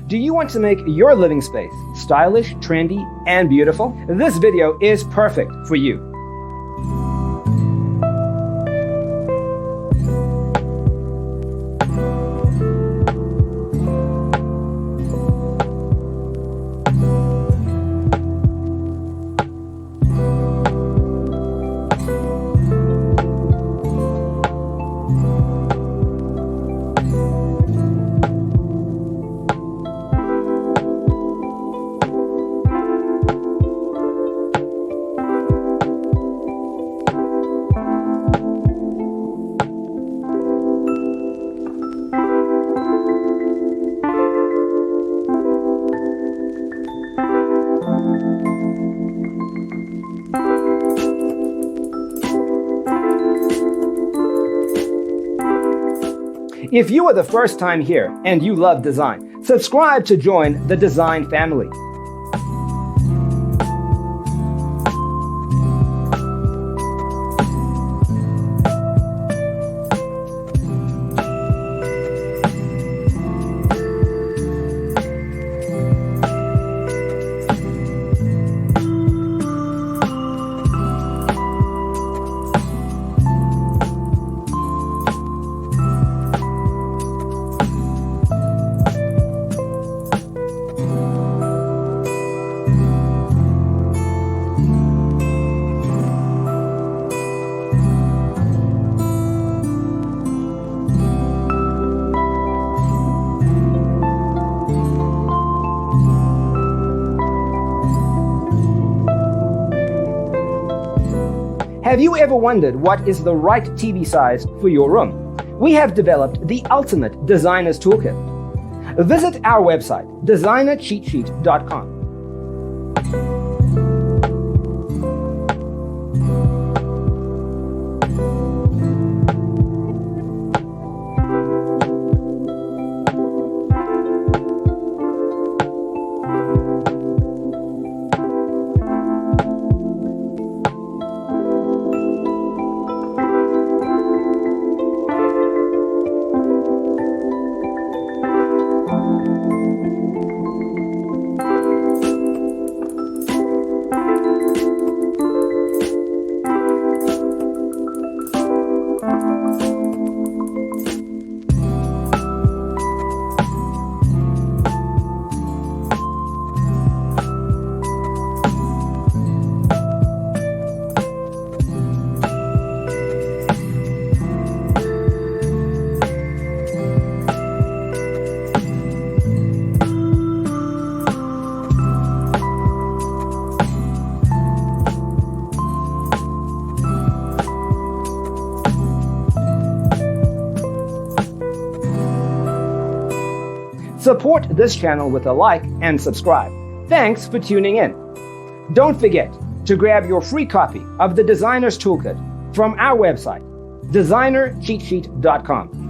Do you want to make your living space stylish, trendy, and beautiful? This video is perfect for you. If you are the first time here and you love design, subscribe to join the design family. Have you ever wondered what is the right TV size for your room? We have developed the ultimate designer's toolkit. Visit our website, designercheatsheet.com. Support this channel with a like and subscribe. Thanks for tuning in. Don't forget to grab your free copy of the Designer's Toolkit from our website, designercheatsheet.com.